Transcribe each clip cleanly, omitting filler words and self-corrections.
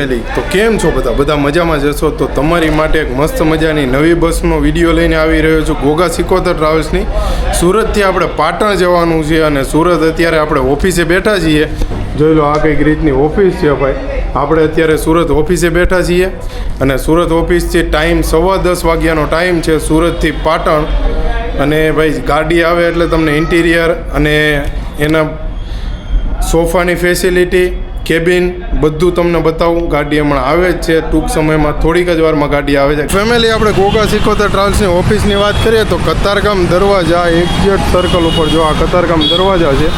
Family, તો કેમ છો બધા મજામાં જશો? તો તમારી માટે એક મસ્ત મજાની નવી બસનો વિડીયો લઈને આવી રહ્યો છું ઘોઘા સિકોતર ટ્રાવેલ્સની. સુરતથી આપણે પાટણ જવાનું છે અને સુરત અત્યારે આપણે ઓફિસે બેઠા છીએ. જોઈ લો, આ કંઈક રીતની ઓફિસ છે ભાઈ. આપણે અત્યારે સુરત ઓફિસે બેઠા છીએ અને સુરત ઓફિસથી ટાઈમ 10:15 વાગ્યાનો ટાઈમ છે સુરતથી પાટણ. અને ભાઈ ગાડી આવે એટલે તમને ઇન્ટિરિયર અને એના સોફાની ફેસિલિટી, કેબિન બધું તમને બતાવું. ગાડી હમણાં આવે જ છે, ટૂંક સમયમાં થોડીક જ વારમાં ગાડી આવે છે. ફેમિલી, આપણે ઘોઘા સિકોતર ટ્રાવેલ્સની ઓફિસની વાત કરીએ તો કતારગામ દરવાજા એક્ઝેક્ટ સર્કલ ઉપર, જો આ કતારગામ દરવાજા છે,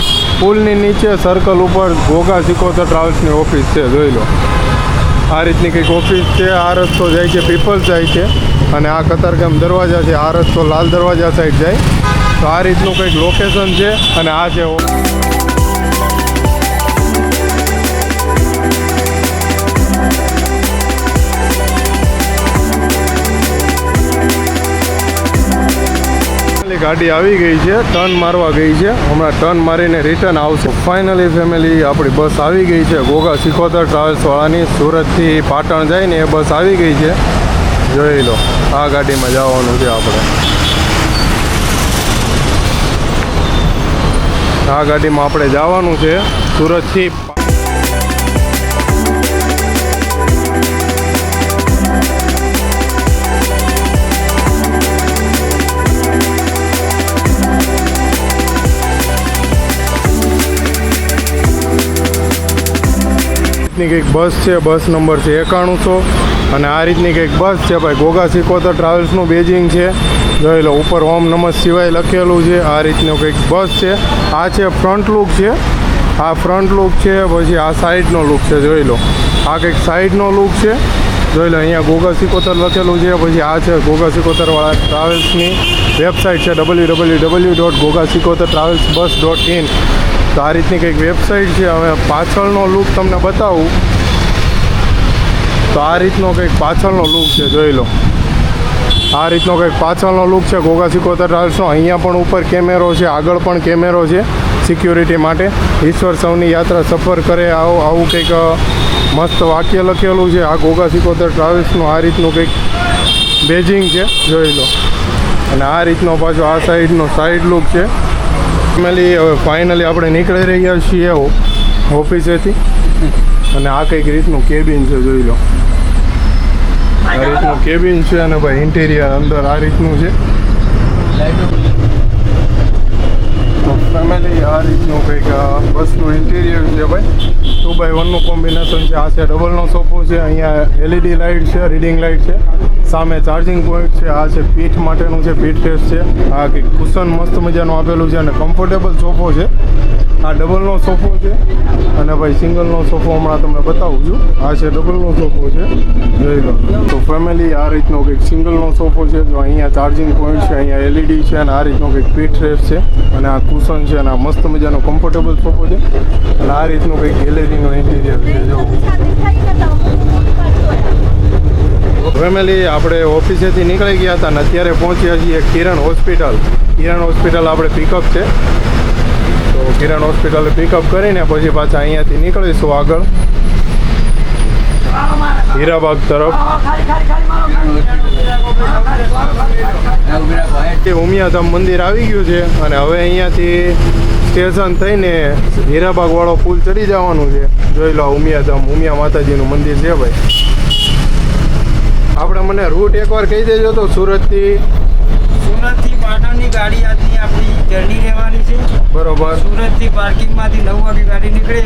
પુલની નીચે સર્કલ ઉપર ઘોઘા સિકોતર ટ્રાવેલ્સની ઓફિસ છે. જોઈ લો, આ રીતની કંઈક ઓફિસ છે. આ રસ્તો જાય છે પીપલ્સ જાય છે અને આ કતારગામ દરવાજા છે. આ રસ્તો લાલ દરવાજા સાઈડ જાય. તો આ રીતનું કંઈક લોકેશન છે અને આ છે ગાડી આવી ગઈ છે, ટર્ન મારવા ગઈ છે. હમણાં ટર્ન મારીને રિટર્ન આવશે. ફાઇનલી ફેમિલી, આપણી બસ આવી ગઈ છે ઘોઘા સિકોતર ટ્રાવેલ્સવાળાની. સુરતથી પાટણ જાય ને એ બસ આવી ગઈ છે. જોઈ લો, આ ગાડીમાં જવાનું છે આપણે. આ ગાડીમાં આપણે જવાનું છે સુરતથી. કંઈક બસ છે, બસ નંબર છે 9100 અને આ રીતની કંઈક બસ છે ભાઈ. ઘોઘા સિકોતર ટ્રાવેલ્સનું બેજિંગ છે. જોઈ લો, ઉપર ઓમ નમઃ શિવાય લખેલું છે. આ રીતનું કંઈક બસ છે. આ છે ફ્રન્ટ લુક છે, આ ફ્રન્ટ લુક છે. પછી આ સાઈડનો લુક છે. જોઈ લો, આ કંઈક સાઈડનો લુક છે. જોઈ લો, અહીંયા ઘોઘા સિકોતર લખેલું છે. પછી આ છે ઘોઘા સિકોતરવાળા ટ્રાવેલ્સની વેબસાઇટ છે www.goghasikotartravelsbus.in. તો આ રીતની કંઈક વેબસાઇટ છે. હવે પાછળનો લુક તમને બતાવું તો આ રીતનો કંઈક પાછળનો લુક છે. જોઈ લો, આ રીતનો કંઈક પાછળનો લુક છે ઘોઘા સિકોતર ટ્રાવેલ્સનો. અહીંયા પણ ઉપર કેમેરો છે, આગળ પણ કેમેરો છે સિક્યુરિટી માટે. ઈશ્વર સૌની યાત્રા સફર કરે આવું કંઈક મસ્ત વાક્ય લખેલું છે. આ ઘોઘા સિકોતર ટ્રાવેલ્સનું આ રીતનું કંઈક બેજિંગ છે. જોઈ લો, અને આ રીતનો પાછો આ સાઈડનો સાઈડ લુક છે. ફેમિલી, હવે ફાઇનલી આપણે નીકળી રહ્યા છીએ ઓફિસેથી અને આ કંઈક રીતનું કેબિન છે. જોઈ લો, આ રીતનું કેબિન છે અને ભાઈ ઇન્ટિરિયર અંદર આ રીતનું છે. ફેમિલી, આ રીતનું કંઈક બસનું ઇન્ટિરિયર છે ભાઈ. 2x1નું કોમ્બિનેશન છે. આ છે ડબલનો સોફો છે. અહીંયા LED લાઇટ છે, રીડિંગ લાઇટ છે. સામે ચાર્જિંગ પોઈન્ટ છે. આ છે પીઠ માટેનું છે, પીઠ ટેસ્ટ છે. આ કંઈક કુશન મસ્ત મજાનું આપેલું છે અને કમ્ફર્ટેબલ સોફો છે. આ ડબલનો સોફો છે અને ભાઈ સિંગલનો સોફો હમણાં તમને બતાવું છું. આ છે ડબલનો સોફો છે. જોઈ લો, તો ફેમિલી, આ રીતનો કંઈક સિંગલનો સોફો છે. જો અહીંયા ચાર્જિંગ પોઈન્ટ છે, અહીંયા LED છે અને આ રીતનો કંઈક પીઠ ટેસ્ટ છે અને આ કુશન છે અને આ મસ્ત મજાનો કમ્ફર્ટેબલ સોફો છે અને આ રીતનું કંઈક ગેલેરીનો ઇન્ટિરિયર છે. જો ફેમિલી, આપણે ઓફિસેથી નીકળી ગયા હતા અને અત્યારે પહોંચ્યા છીએ કિરણ હોસ્પિટલ. કિરણ હોસ્પિટલ આપણે પિકઅપ છે. તો કિરણ હોસ્પિટલે પિકઅપ કરીને પછી પાછા અહીંયાથી નીકળીશું આગળ હીરાબાગ તરફ. ઉમિયાધામ મંદિર આવી ગયું છે અને હવે અહીંયાથી સ્ટેશન થઈને હીરાબાગવાળો પુલ ચડી જવાનું છે. જોઈ લો, ઉમિયાધામ, ઉમિયા માતાજીનું મંદિર છે ભાઈ. આપણે મને રૂટ એકવાર કહી દેજો તો સુરતથી પાટણની ગાડી આજની આપણી જર્ની રહેવાની છે. બરોબર. સુરતથી પાર્કિંગમાંથી 9 વાગે ગાડી નીકળે,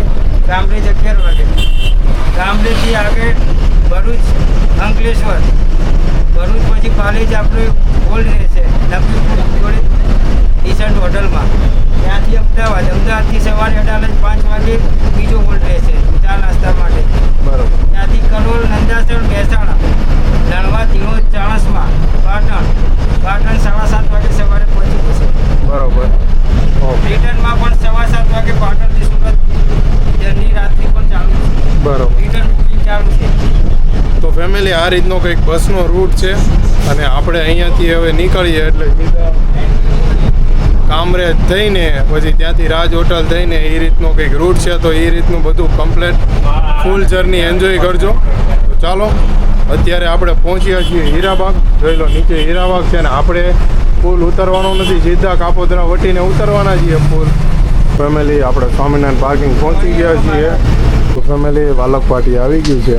ગામડેજ 11 વાગે. ગામડેથી આગળ ભરૂચ, અંકલેશ્વર, ભરૂચ પછી પાલેજ આપણે હોલ્ડ રહેશે નબીપુર જોડે ઈસન્ટ હોટલમાં. ત્યાંથી અમદાવાદ, અમદાવાદથી સવારે 5 વાગે બીજો હોલ્ડ રહેશે ચા નાસ્તા માટે. બરોબર. ત્યાંથી કલોલ, નંદાસણ, મહેસાણા, ધણવા, ધીણોજ, ચાણસમાં, પાટણ 7:30 વાગે સવારે પહોંચી જશે. બરોબર. રિટર્નમાં પણ 7:15 વાગે પાટણથી સુરત જર્ની રાત્રિ પણ ચાલુ છે. બરોબર. રિટર્ન બુકિંગ ચાલુ છે. તો ફેમિલી, આ રીતનો કંઈક બસનો રૂટ છે અને આપણે અહીંયાથી હવે નીકળીએ એટલે સીધા કામરેજ થઈને પછી ત્યાંથી રાજ હોટલ થઈને એ રીતનો કંઈક રૂટ છે. તો એ રીતનું બધું કમ્પ્લેટ ફૂલ જર્ની એન્જોય કરજો. તો ચાલો અત્યારે આપણે પહોંચ્યા છીએ હીરાબાગ. જોઈ લો નીચે હીરાબાગ છે ને આપણે પુલ ઉતરવાનો નથી, સીધા કાપોદ્રા વટીને ઉતરવાના છીએ પુલ. ફેમિલી આપણે સ્વામિનારાયણ પાર્કિંગ પહોંચી ગયા છીએ. તો ફેમિલી વાલકપાટી આવી ગયું છે.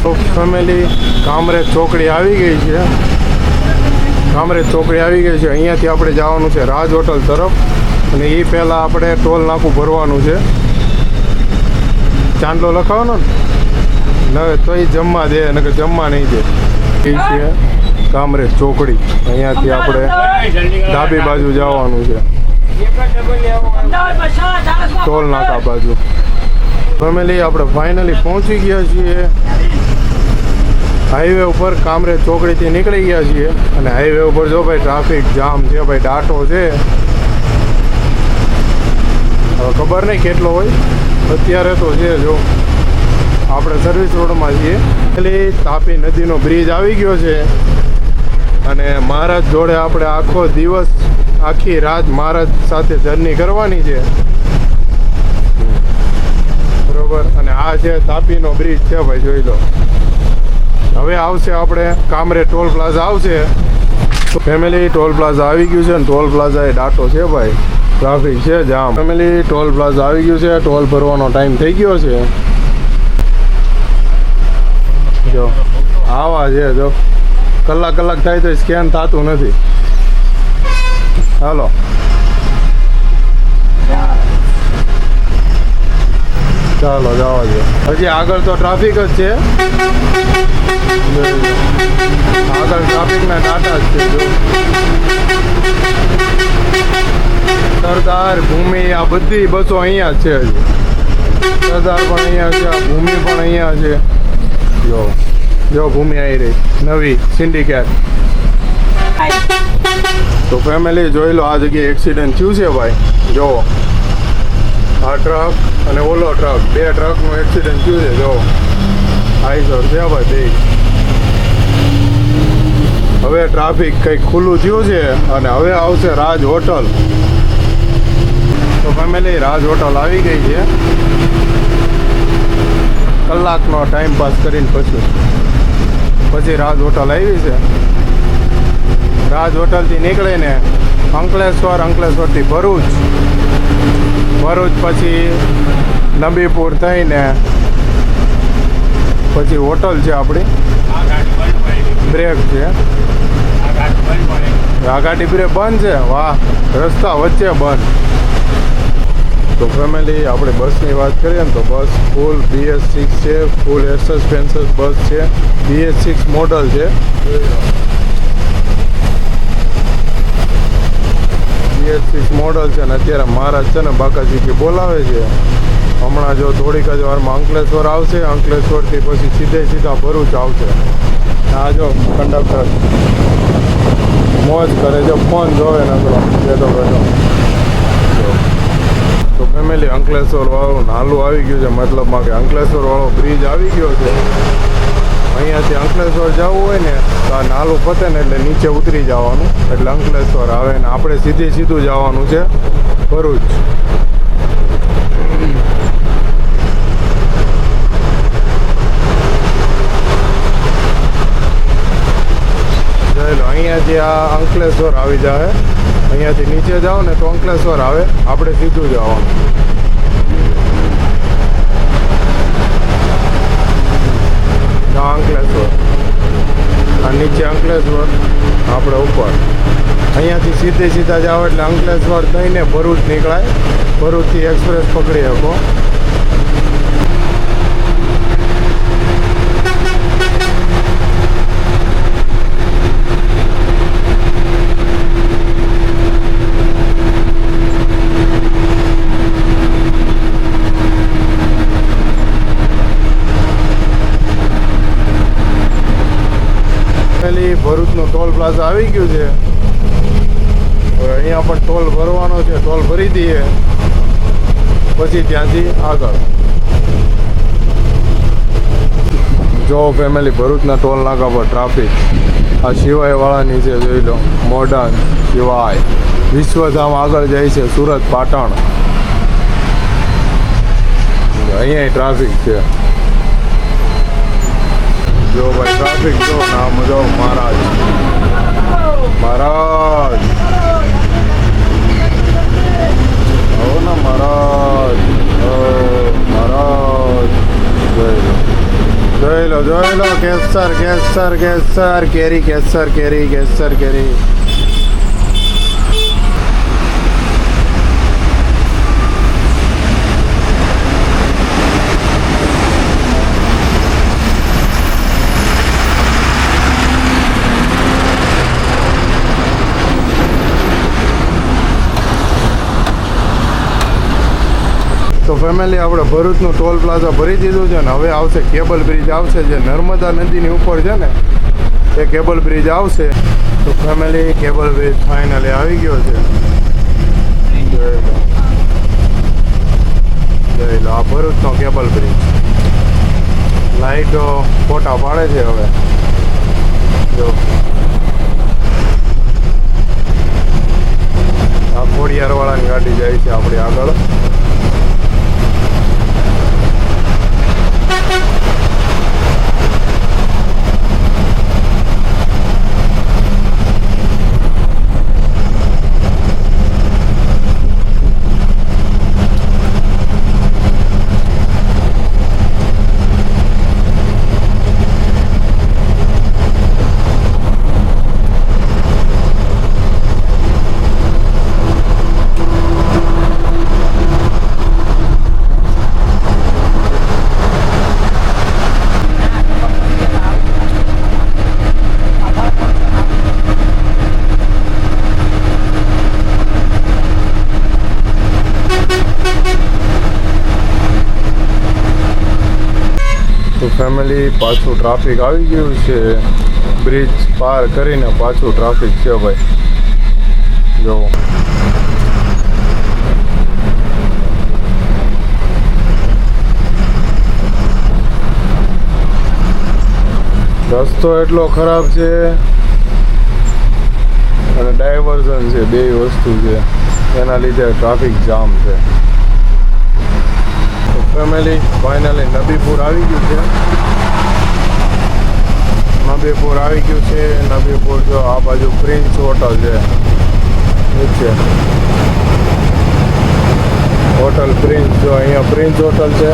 તો ફેમિલી કામરેજ ચોકડી આવી ગઈ છે. કામરેજ ચોકડી આવી ગઈ છે. અહીંયાથી આપણે જવાનું છે રાજ હોટલ તરફ અને એ પહેલાં આપણે ટોલ નાકું ભરવાનું છે. ચાંદલો લખાવવાનો ને તો એ જમવા દે ને કે જમવા નહીં દે. એ છે કામરેજ ચોકડી. અહીંયાથી આપણે ડાબી બાજુ જવાનું છે ટોલ નાકા બાજુ. ફેમિલી આપણે ફાઇનલી પહોંચી ગયા છીએ હાઈવે ઉપર. કામરેજ ચોકડીથી નીકળી ગયા છીએ અને હાઈવે ઉપર જો ભાઈ ટ્રાફિક જામ છે ભાઈ, ડાટો છે. હવે ખબર નહીં કેટલો હોય, અત્યારે તો છે. જો આપણે સર્વિસ રોડમાં છીએ. એટલે તાપી નદીનો બ્રિજ આવી ગયો છે અને મહારાજ જોડે આપણે આખો દિવસ આખી રાત મહારાજ સાથે જર્ની કરવાની છે, બરોબર. અને આ છે તાપીનો બ્રિજ છે ભાઈ, જોઈ લો. હવે આવશે આપણે કામરેજ ટોલ પ્લાઝા આવશે. તો ફેમિલી ટોલ પ્લાઝા આવી ગયું છે અને ટોલ પ્લાઝા એ ડાટો છે ભાઈ, ટ્રાફિક છે જામ. ફેમિલી ટોલ પ્લાઝા આવી ગયું છે. ટોલ ભરવાનો ટાઈમ થઈ ગયો છે. જો આવા છે, જો કલાક થાય તો સ્કેન થતું નથી. હાલો ચાલો જવા દો. હજી આગળ તો ટ્રાફિક જ છે, આગળ ટ્રાફિકના ટાટા જ છે. સરદાર, ભૂમિ આ બધી બસો અહીંયા જ છે. હજી સરદાર પણ અહીંયા છે, ભૂમિ પણ અહીંયા છે. જો ભૂમિ આવી રહી નવી સિન્ડિકેટ. તો ફેમિલી જોઈ લો, આ જગ્યાએ એક્સિડન્ટ થયું છે ભાઈ. જો આ ટ્રક અને ઓલો ટ્રક, બે ટ્રકનું એક્સિડન્ટ થયું છે. જો આઈસર છે ભાઈ બે. હવે ટ્રાફિક કંઈક ખુલ્લું થયું છે અને હવે આવશે રાજ હોટલ. તો ફેમિલી રાજ હોટલ આવી ગઈ છે. કલાકનો ટાઈમ પાસ કરીને પછી રાજ હોટલ આવી છે. રાજ હોટલથી નીકળીને અંકલેશ્વરથી ભરૂચ પછી નબીપુર થઈને પછી હોટલ છે આપણી. બ્રેક છે, આ ગાડી બ્રેક બંધ છે. વાહ, રસ્તા વચ્ચે બંધ. તો ફેમિલી આપણે બસની વાત કરીએ ને તો બસ ફૂલ BS6 છે, ફૂલ સસ્પેન્શન બસ છે. BS6 મોડલ છે. BS6 મોડલ છે ને અત્યારે મહારાજ છે ને બાકાજી કે બોલાવે છે. હમણાં જો થોડીક જ વારમાં અંકલેશ્વર આવશે, અંકલેશ્વરથી પછી સીધા ભરૂચ આવશે. આ જો કંડક્ટર મોજ કરે છે, ફોન જોવે નકરો બેઠો. તો ફેમિલી અંકલેશ્વર વાળું નાલું આવી ગયું છે, મતલબમાં કે અંકલેશ્વર વાળો બ્રિજ આવી ગયો છે. અહીંયાથી અંકલેશ્વર જવું હોય ને તો આ નાલું પતે ને એટલે નીચે ઉતરી જવાનું, એટલે અંકલેશ્વર આવે ને આપણે સીધું જવાનું છે ભરૂચ. જોઈ લો, અહીંયાથી આ અંકલેશ્વર આવી જાય. અહીંયાથી નીચે જાઓ ને તો અંકલેશ્વર આવે, આપણે સીધું જવાનું. અંકલેશ્વર આ નીચે અંકલેશ્વર, આપણે ઉપર. અહીંયાથી સીધા જાઓ એટલે અંકલેશ્વર થઈને ભરૂચ નીકળાય. ભરૂચથી એક્સપ્રેસ પકડી શકો. ભરૂચનો ટોલ પ્લાઝા આવી ગયું છે. અહીંયા પણ ટોલ ભરવાનો છે, ટોલ ભરી દઈએ પછી ત્યાંથી આગળ. જો ફેમિલી ભરૂચના ટોલ નાકા પર ટ્રાફિક આ સિવાય વાળાની છે, જોઈ લો મોડર્ન સિવાય. વિશ્વધામ આગળ જાય છે સુરત પાટણ. અહીંયા ટ્રાફિક છે. જો ભાઈ ટ્રાફિક જો નામ જો મહારાજ મહારાજ આવો ને મહારાજ મહારાજ જોઈ લો કેસર કેસર કેસર કેરી કેસર કેરી કેસર કેરી. તો ફેમિલી આપણે ભરૂચનું ટોલ પ્લાઝા ભરી દીધું છે ને હવે આવશે કેબલ બ્રિજ આવશે જે નર્મદા નદીની ઉપર છે ને એ કેબલ બ્રિજ આવશે. તો ફેમિલી કેબલ બ્રિજ ફાઇનલી આવી ગયો છે. જોઈ લો આ ભરૂચનો કેબલ બ્રિજ. લાઈટો ફોટા પાડે છે હવે જો આ ખોડિયારવાળાની ગાડી જાય છે આપણી આગળ. ફેમિલી પાછું ટ્રાફિક આવી ગયું છે. બ્રિજ પાર કરીને પાછું ટ્રાફિક છે ભાઈ જો. રસ્તો એટલો ખરાબ છે અને ડાયવર્ઝન છે, બે વસ્તુ છે એના લીધે ટ્રાફિક જામ છે. ફેમિલી ફાઇનલી નબીપુર આવી ગયું છે. નબીપુર આવી ગયું છે. નબીપુર જો આ બાજુ પ્રિન્સ હોટલ છે નીચે હોટલ પ્રિન્સ જો અહીંયા પ્રિન્સ હોટલ છે.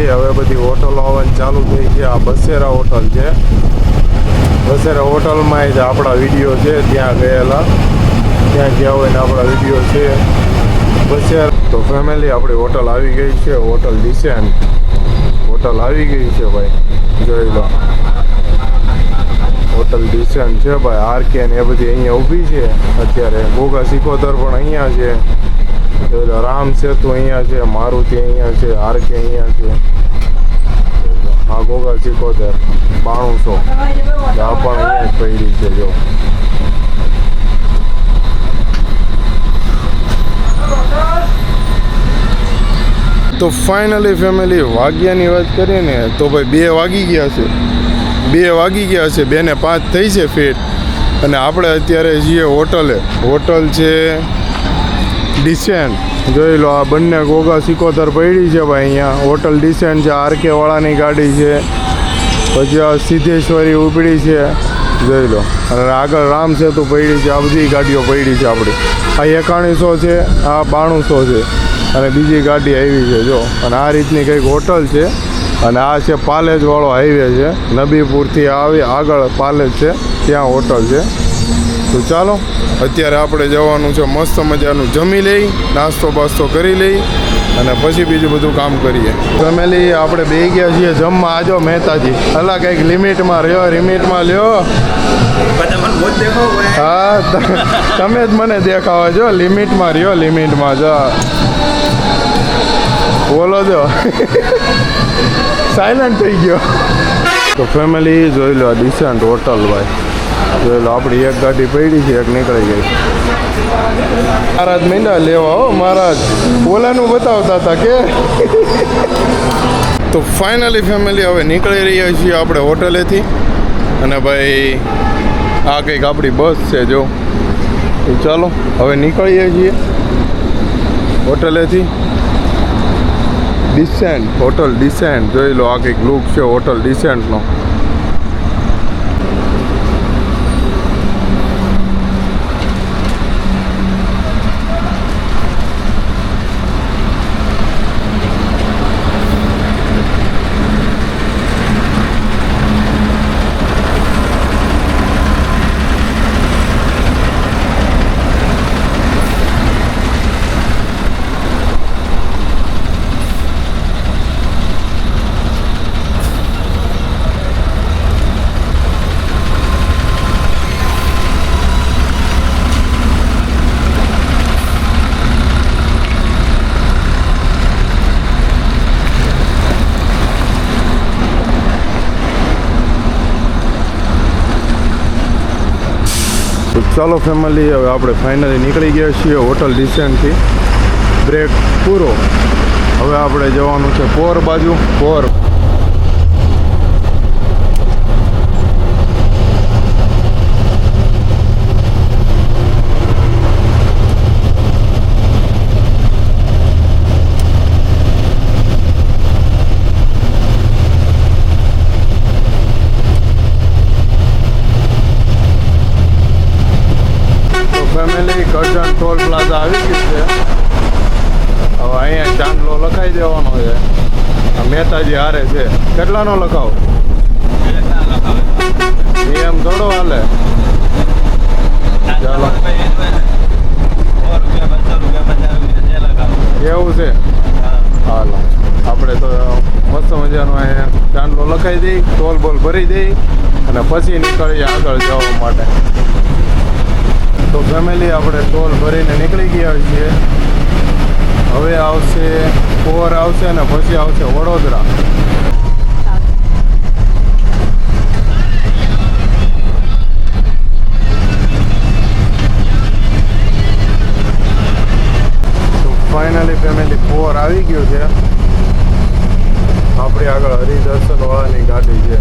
હવે બધી હોટલો આવવાની ચાલુ થઈ છે. આ બસેરા હોટલ છે. બસેરા હોટલમાં જ આપણા વિડીયો છે ત્યાં ગયેલા, ત્યાં ગયા હોય ને આપણા વિડીયો છે બસેરા. તો ફેમિલી આપણી હોટલ આવી ગઈ છે. હોટલ ડિસેન્ટ હોટલ આવી ગઈ છે ભાઈ જોઈ લો. હોટલ ડિસેન્ટ છે ભાઈ. આરકે ને એ બધી અહીંયા ઊભી છે અત્યારે. ગોગા સિકોતર પણ અહીંયા છે. રામ સેતુ અહીંયા છે, મારુતિ અહીંયા છે, આરકે અહીંયા છે. આ ગોગા સિકોતર 9200 આ પણ અહીંયા જ પડી છે જો. તો ફાઇનલી ફેમિલી વાગ્યાની વાત કરીએ ને તો ભાઈ 2 વાગી ગયા છે. 2 વાગી ગયા છે. 2 ને 5 થઈ છે ફીટ. અને આપણે અત્યારે જઈએ હોટલે. હોટલ છે ડિસેન્ટ જોઈ લો. આ બંને ગોગા સિકોતર પડી છે ભાઈ અહીંયા. હોટલ ડિસેન્ટ છે. આરકે વાળાની ગાડી છે. પછી આ સિદ્ધેશ્વરી ઉપડી છે જોઈ લો. અને આગળ રામ સેતુ પડી છે. આ બધી ગાડીઓ પડી છે આપણી. આ 9100 છે, આ 9200 છે અને બીજી ગાડી આવી છે જો. અને આ રીતની કંઈક હોટલ છે. અને આ છે પાલેજવાળો હાઈવે છે. નબીપુરથી આવી આગળ પાલેજ છે ત્યાં હોટલ છે તો ચાલો અત્યારે આપણે જવાનું છે મસ્ત મજાનું જમી લઈ, નાસ્તો બાસ્તો કરી લઈ અને પછી બીજું બધું કામ કરીએ. ફેમિલી આપણે બેસી ગયા છીએ જમવા. આજો મહેતાજી અલા કંઈક લિમિટમાં રહ્યો, લિમિટમાં લ્યો. હા તમે જ મને દેખાવો છો. લિમિટમાં રહ્યો, લિમિટમાં જો બોલો જો સાયલન્ટ થઈ ગયો. તો ફેમિલી જોઈ લો ડિસેન્ટ હોટલ ભાઈ, જોઈ લો આપણી એક ગાડી પડી છે, એક નીકળી ગઈ. મહારાજ મીંડા લેવા હો મહારાજ, ઓલાનું બતાવતા હતા કે. તો ફાઇનલી ફેમિલી હવે નીકળી રહ્યા છીએ આપણે હોટલેથી અને ભાઈ આ કંઈક આપણી બસ છે જો. તો ચાલો હવે નીકળીએ છીએ હોટલેથી. ડિસેન્ટ હોટલ ડિસેન્ટ જોઈ લો, આ કંઈક લુક છે હોટલ ડિસેન્ટનો. ચાલો ફેમિલી હવે આપણે ફાઇનલી નીકળી ગયા છીએ હોટલ ડિસેન્ટથી. બ્રેક પૂરો. હવે આપણે જવાનું છે પોર બાજુ. પોર ફેમિલી કરજણ ટોલ પ્લાઝા આવી ગયું છે. હવે અહીંયા ચાંદલો લખાઈ દેવાનો છે. આ મહેતાજી હારે છે. કેટલાનો લખાવો? નિયમ થોડો હાલે. ચાલો એવું છે. હાલો આપણે તો મસ્ત મજાનો અહીંયા ચાંદલો લખાઈ દઈ, ટોલ બોલ ભરી દઈ અને પછી નીકળીએ આગળ જવા માટે. તો ફેમિલી આપણે ટોલ ભરીને નીકળી ગયા છીએ. હવે આવશે પોર આવશે ને પછી આવશે વડોદરા. તો ફાઇનલી ફેમિલી પોર આવી ગયું છે. આપણી આગળ હરિદર્શન વાળાની ગાડી છે.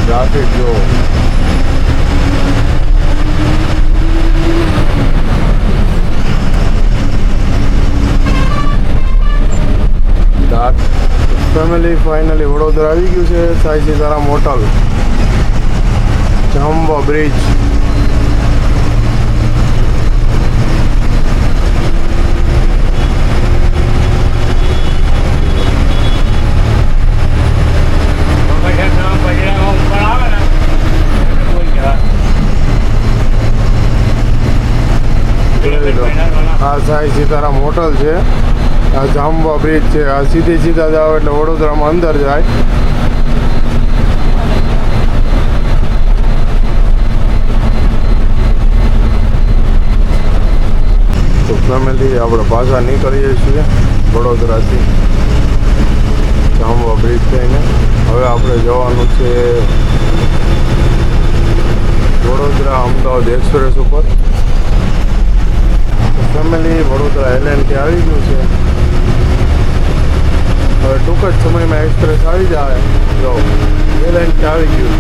ટ્રાફિક જો ફેમિલી ફાઇનલી વડોદરા આવી ગયું છે. Sai Sitaram hotel, Jambuva bridge. આ સાઈ સીતારામ હોટલ છે. આ જાંબવા બ્રિજ છે. આ સીધા જાઓ એટલે વડોદરામાં અંદર જાય. તો ફેમિલી આપણે પાછા નીકળીએ છીએ વડોદરાથી જાંબવા બ્રિજ થઈને. હવે આપણે જવાનું છે વડોદરા અમદાવાદ એક્સપ્રેસ ઉપર. ફેમિલી વડોદરા LNT આવી ગયું છે. હવે ટૂંક જ સમયમાં એક્સપ્રેસ આવી જાય. જો એ લાઈન આવી ગયું.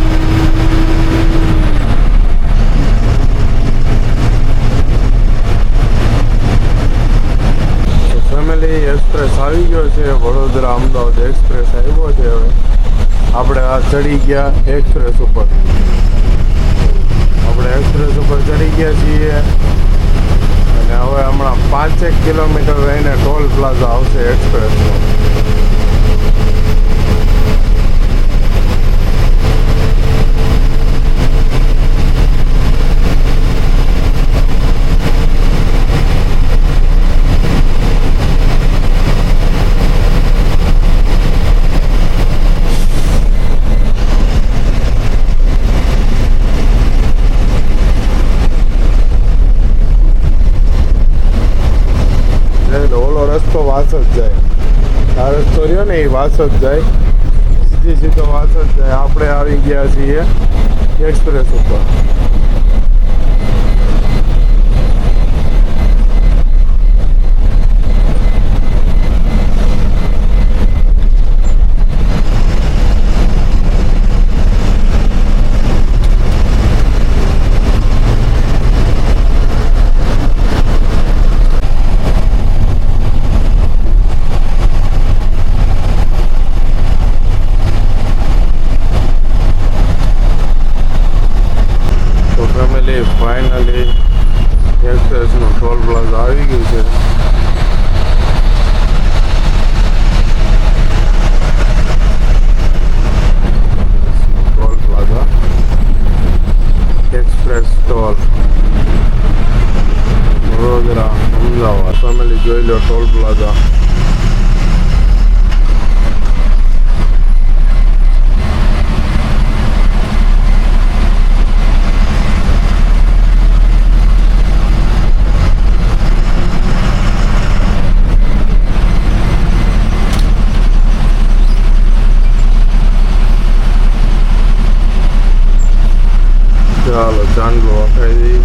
તો ફેમિલી એક્સપ્રેસ આવી ગયો છે. વડોદરા અમદાવાદ એક્સપ્રેસ આવ્યો છે. હવે આપણે આ ચડી ગયા એક્સપ્રેસ ઉપર. આપણે એક્સપ્રેસ ઉપર ચડી ગયા છીએ અને હવે હમણાં 5 કિલોમીટર રહીને ટોલ પ્લાઝા આવશે એક્સપ્રેસનો. ઓલો રસ્તો વાસ જ જાય. આ રસ્તો રહ્યો ને એ વાસ જ જાય. સીધો વાસ જ જાય. આપણે આવી ગયા છીએ એક્સપ્રેસ ઉપર. ફાઇનલી એક્સપ્રેસનું ટોલ પ્લાઝા આવી ગયું છે. Toll plaza express toll Vadodara Ahmedabad. Family જોઈ લો ટોલ પ્લાઝા. ચાલો ચાંદલો વખાઈ દઈએ.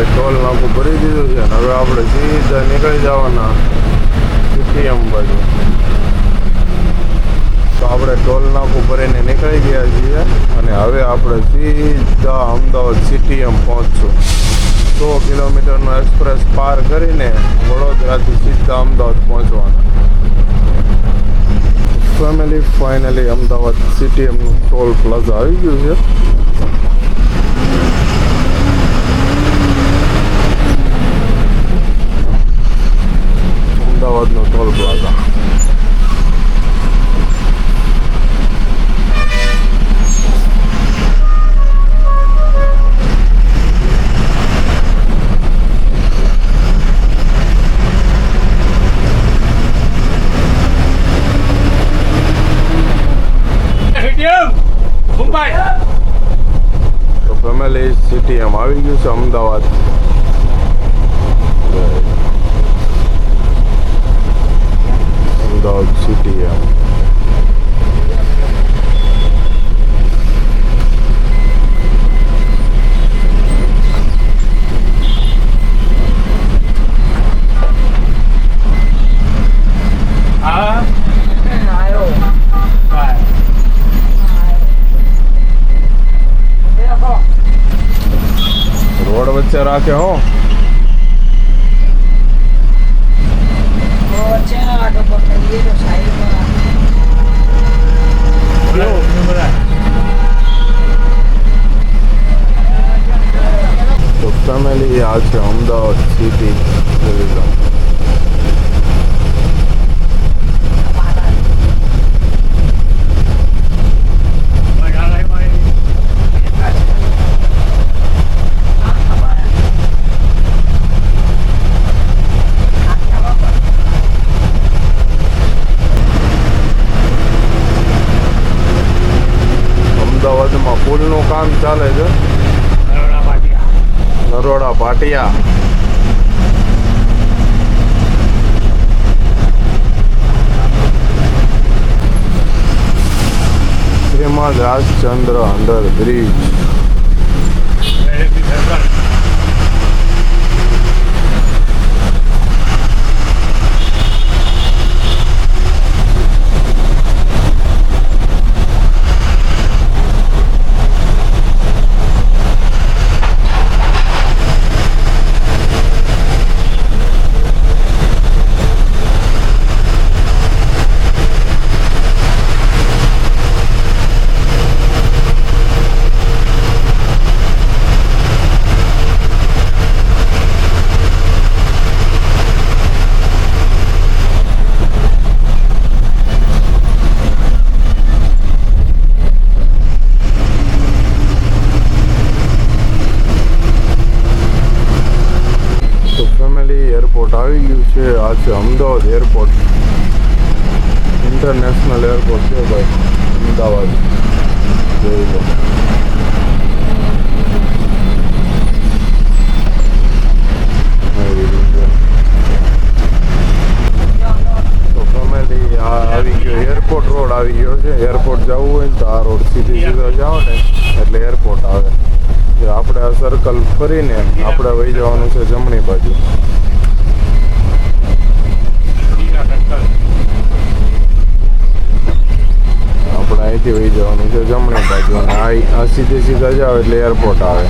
ટોલ નાકું ભરી દીધું છે ને હવે આપણે સીધા નીકળી જવાના સીટીએમ બાજુ. તો આપણે ટોલ નાકું ભરીને નીકળી ગયા છીએ અને હવે આપણે સીધા અમદાવાદ સીટીએમ પહોંચશું. 100 કિલોમીટરનો એક્સપ્રેસ પાર કરીને વડોદરાથી સીધા અમદાવાદ પહોંચવાના. ફેમિલી ફાઇનલી અમદાવાદ સીટીએમનું ટોલ પ્લાઝા આવી ગયું છે. અમદાવાદનો ટોલ પ્લાઝા. તો ફેમિલી સીટીએમ આવી ગયું છે અમદાવાદ. અમદાવાદ સીટીએમ. રોડ વચ્ચે રાખે હો. તો ફેમિલી આ છે અમદાવાદ સિટી ટુરિઝમ. અમદાવાદમાં પુલનું કામ ચાલે છે. Naroda Bhatia. Shrimad Rajchandra under bridge. Airport આવી ગયું છે. આ છે અમદાવાદ એરપોર્ટ. ઇન્ટરનેશનલ એરપોર્ટ છે ભાઈ અમદાવાદ. જોઈ લો. તો ફેમિલી આ આવી ગયો એરપોર્ટ રોડ આવી ગયો છે. એરપોર્ટ જવું હોય ને તો આ રોડ સીધી સીધા જાઓ ને એટલે એરપોર્ટ આવે. આપણે આ સર્કલ ફરીને આપણે વહી જવાનું છે જમણી બાજુ. આપણે અહીંથી વહી જવાનું છે જમણી બાજુ અને આ સીધે સીધા જાઓ એટલે એરપોર્ટ આવે.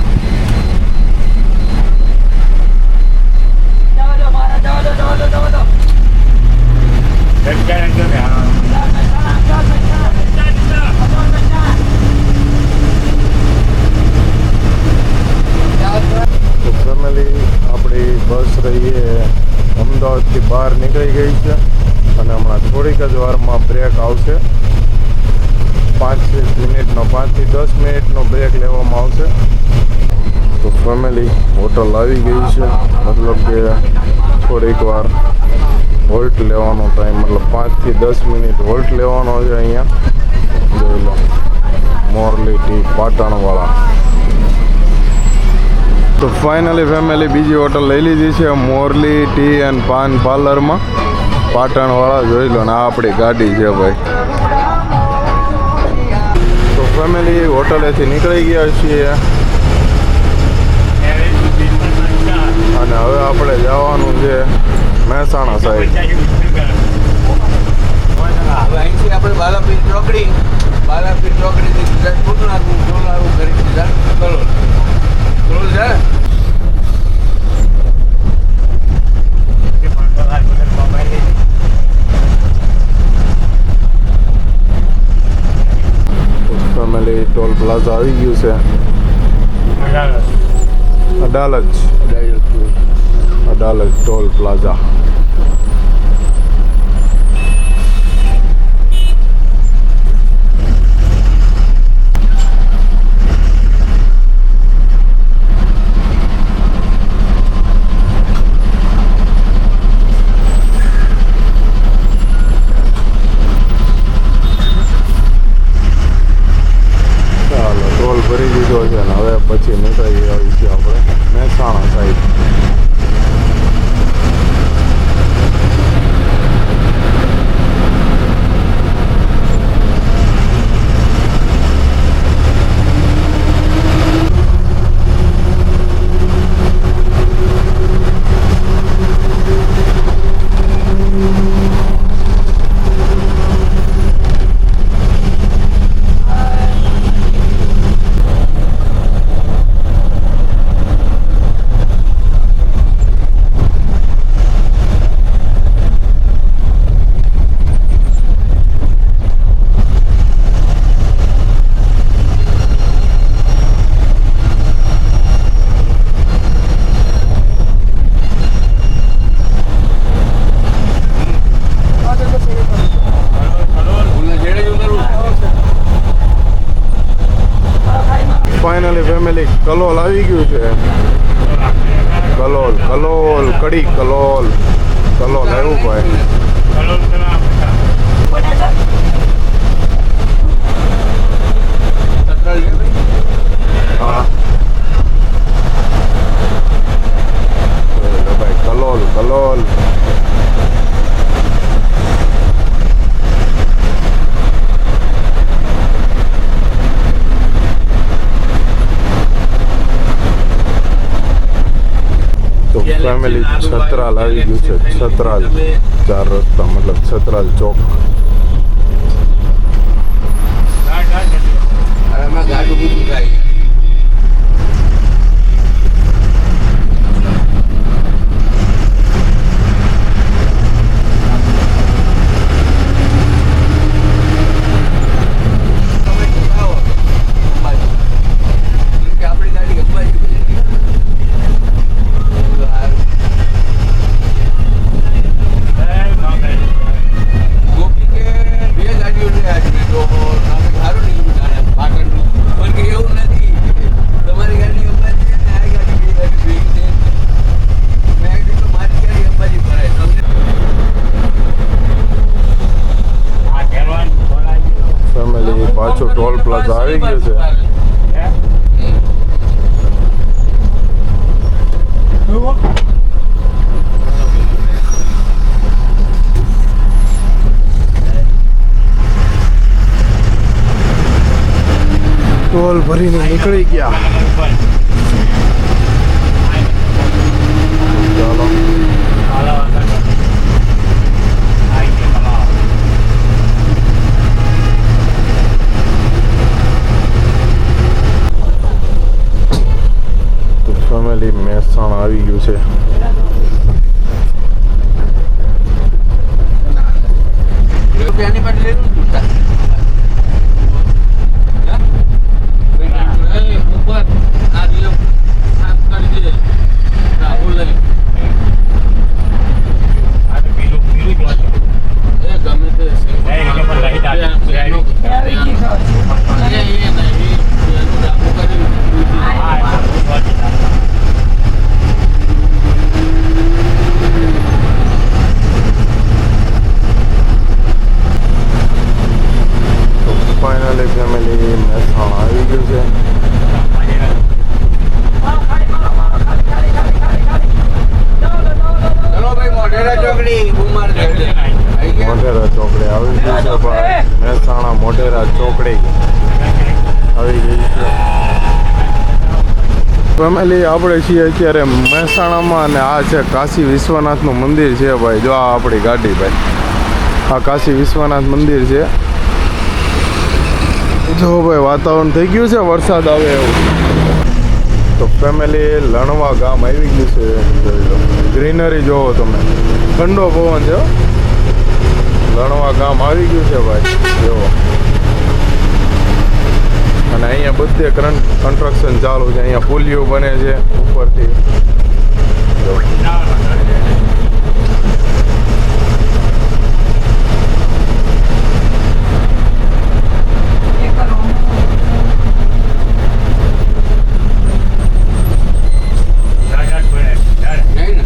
તો ફેમિલી આપણી બસ રહીએ અમદાવાદથી બહાર નીકળી ગઈ છે અને હમણાં થોડીક જ વારમાં બ્રેક આવશે. 5 મિનિટનો 5 થી 10 મિનિટનો બ્રેક લેવામાં આવશે. તો ફેમિલી હોટલ આવી ગઈ છે. મતલબ કે થોડીક વાર હોલ્ટ લેવાનો ટાઈમ, મતલબ 5 થી 10 મિનિટ હોલ્ટ લેવાનો છે અહીંયા. જોઈ લો મોરલી ટી પાટણવાળા. તો ફાઇનલી ફેમિલી બીજી હોટલ લઈ લીધી છે મોરલી ટી એન્ડ પાન પાર્લરમાં પાટણવાળા. જોઈ લો ને આ આપણી ગાડી છે ભાઈ. તો ફેમિલી હોટલેથી નીકળી ગયા છીએ અને હવે આપણે જવાનું છે મહેસાણા સાઈડ. અહીંથી આપણે બાલાપીર ચોકડી ચોકડીથી ડોલારું કરી દીધા કરોડ છે. ફેમિલી ટોલ પ્લાઝા આવી ગયું છે. Adalaj toll plaza. ભરી દીધો છે ને હવે પછી નીકળી આવી છે આપણે Mehsana side. Finally family Kalol આવી ગયું છે. કલોલ કડી કલોલ આવ્યું ભાઈ. ફેમિલી છત્રાલ આવી ગયું છે. છત્રાલ 4 રસ્તા મતલબ છત્રાલ ચોક. અરે અમે ગાડું બધું થાય આપણી ગાડી અંબાજી ગોપી કે બે ગાડીઓ લે આજે તો આપણે સારું નહીં જાણે પાટણનું પણ કે એવું નથી તમારી ગાડી અંબાજી અને આ ગાડી બે ગાડી ભેગી છે મેં કીધું તો મારી ગાડી અંબાજી ભરાય તમને ફેમિલી પાછો ટોલ પ્લાઝા આવી ગયો છે. ટોલ ભરીને નીકળી ગયા. ચાલો તો ફેમિલી મહેસાણા આવી ગયું છે. રૂપિયાની માટે લેવું ઉપર આ દિલો સાફ કરી દે રાહુલ લઈ એ ગમે તે ફાઇનલી ફેમિલી મહેસાણા આવી ગયું છે. ચલો ભાઈ મોઢેરા ચોકડી કુમાર આવી ગયા મોઢેરા ચોકડી આવી ગયું છે ભાઈ. મહેસાણા મોઢેરા ચોકડી આવી ગઈ છે. ફેમિલી આપણે છીએ અત્યારે મહેસાણામાં અને આ છે કાશી વિશ્વનાથનું મંદિર છે ભાઈ. જો આ આપણી ગાડી ભાઈ. આ કાશી વિશ્વનાથ મંદિર છે. જો ભાઈ વાતાવરણ થઈ ગયું છે વરસાદ આવે એવું. તો ફેમિલી લણવા ગામ આવી ગયું છે. જોઈ લો ગ્રીનરી જોવો તમે. ઠંડો પવન છે. લણવા ગામ આવી ગયું છે ભાઈ. જોવો અને અહીંયા બધે કન્સ્ટ્રક્શન ચાલુ છે. અહીંયા પુલિયો બને છે ઉપરથી. નહીં ને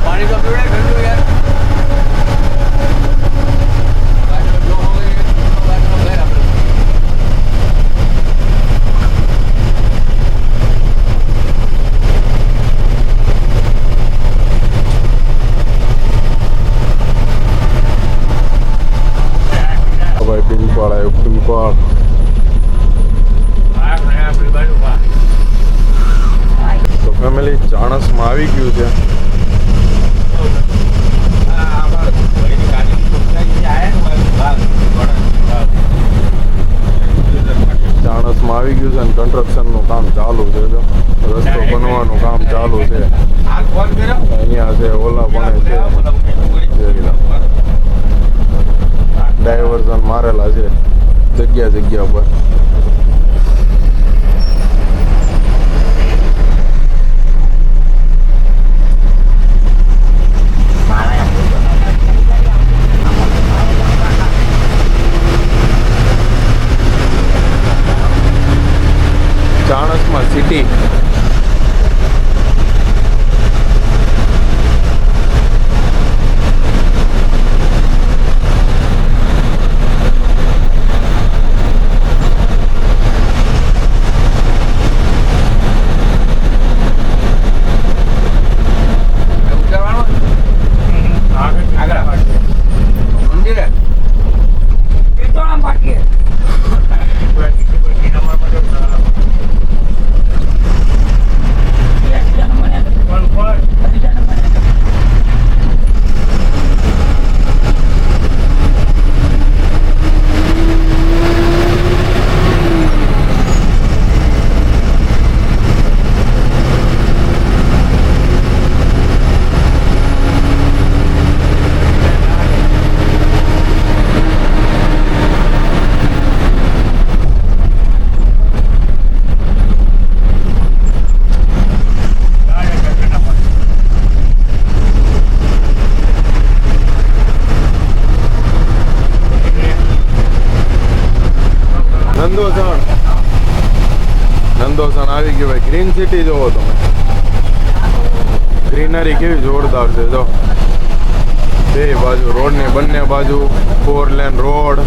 પાણી તો પીવડે ઠંડુ યાર બાજુ જો હોય બાજુ ઘર આપણે ભાઈ પિંપાળ આવ્યું. પિંપાળ તો ફેમિલી ચાણસમાં આવી ગયું છે. ચાણસમાં આવી ગયું છે અને કન્સ્ટ્રક્શનનું કામ ચાલુ છે. જો રસ્તો બનવાનું કામ ચાલુ છે. અહીંયા છે ઓલા પણ છે. ડાયવર્ઝન મારેલા છે જગ્યા પર. ચાણસમાં સિટી નંદોસણ આવી ગયું ભાઈ. ગ્રીન સિટી જોવો તમે, ગ્રીનરી કેવી જોરદાર છે. જો બે બાજુ રોડની બંને બાજુ 4 લેન રોડ,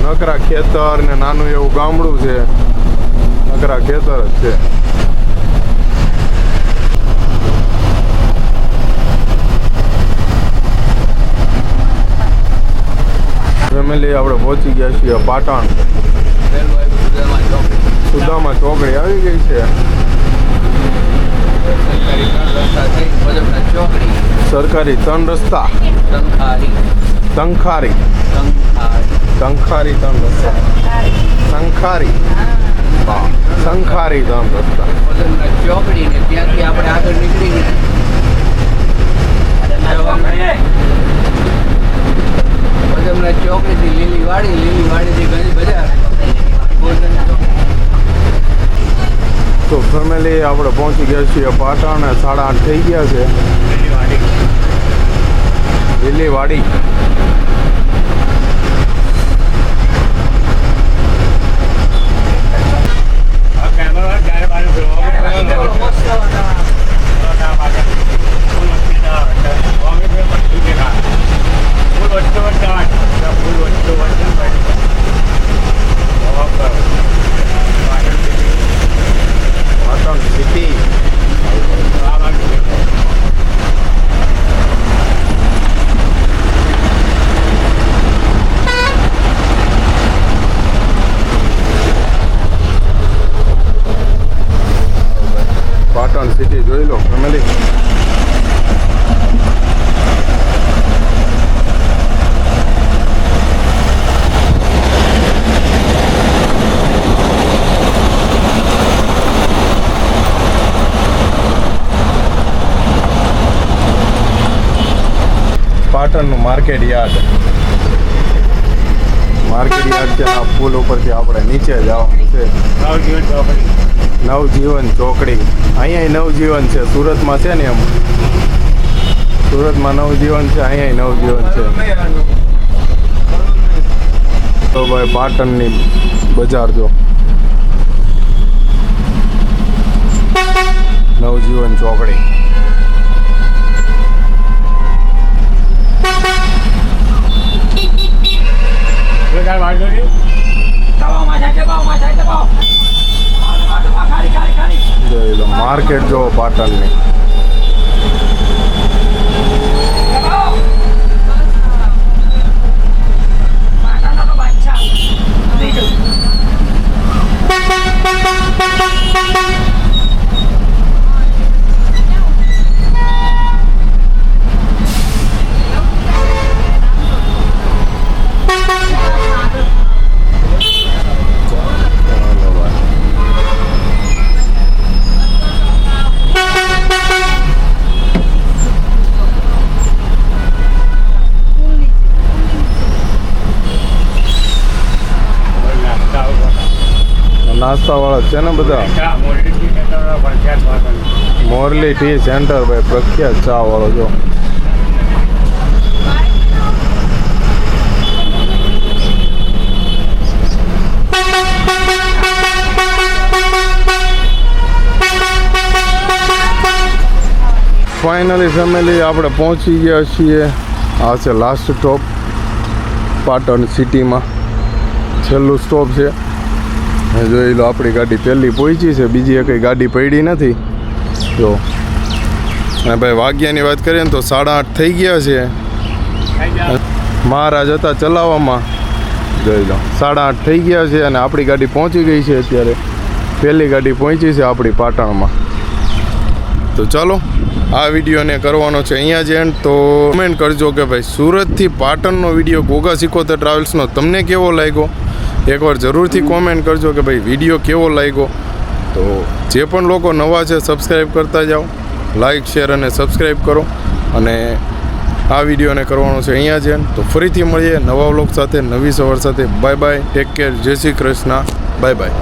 નકરા ખેતર ને નાનું એવું ગામડું છે. નકરા ખેતર જ છે. ફેમિલી આપણે પહોંચી ગયા છીએ પાટણ. સુદામા ચોકડી આવી ગઈ છે. સરકારી 3 રસ્તા, તંખારી 3 રસ્તા, સંખારી 3 રસ્તા. ચોકડી ને ત્યાંથી આપણે આગળ નીકળી ચોકડીથી લીલીવાડીથી ઘણી બજાર. તો ફેમિલી આપણે પહોંચી ગયા છીએ પાટણ. 8:30 થઈ ગયા છે. લીલીવાડી પાટણ સિટી. પાટણ સિટી જોઈ લો ફેમિલી. પાટણનું માર્કેટ યાર્ડ છે. આ પુલ ઉપરથી આપણે નીચે જવાનું છે. નવજીવન ચોકડી. અહીંયા નવજીવન છે. સુરતમાં છે ને એમ, સુરતમાં નવજીવન છે, અહીંયા નવજીવન છે. તો ભાઈ પાટણની બજાર જો, નવજીવન ચોકડી. જોઈ લો માર્કેટ જો પાટણની. નાસ્તા વાળા છે ને બધા. મોરલી ટી સેન્ટર ભાઈ પ્રખ્યાત ચા વાળો જો. ફાઇનલી ફેમિલી આપણે પહોંચી ગયા છીએ. આ છે લાસ્ટ સ્ટોપ પાટણ સિટીમાં. છેલ્લું સ્ટોપ છે. જોઈ લો આપણી ગાડી પહેલી પહોંચી છે. બીજી કંઈ ગાડી પડી નથી. જો અને ભાઈ વાગ્યાની વાત કરીએ ને તો 8:30 થઈ ગયા છે. મહારાજ હતા ચલાવવામાં. જોઈ લો 8:30 થઈ ગયા છે અને આપણી ગાડી પહોંચી ગઈ છે. અત્યારે પહેલી ગાડી પહોંચી છે આપણી પાટણમાં. તો ચાલો આ વિડીયોને કરવાનો છે અહીંયા જ એન્ડ. તો કમેન્ટ કરજો કે ભાઈ સુરતથી પાટણનો વિડીયો ગોગા સિકોતર ટ્રાવેલ્સનો તમને કેવો લાગ્યો. એકવાર જરૂરથી કોમેન્ટ કરજો કે ભાઈ વિડીયો કેવો લાગ્યો. તો જે પણ લોકો નવા છે સબસ્ક્રાઈબ કરતા જાઓ. લાઈક શેર અને સબસ્ક્રાઈબ કરો. અને આ વિડીયોને કરવાનો છે અહીંયા જ એન્ડ. તો ફરીથી મળીએ નવા વ્લોગ સાથે, નવી સવાર સાથે. બાય બાય, ટેક કેર, જય શ્રી કૃષ્ણ, બાય બાય.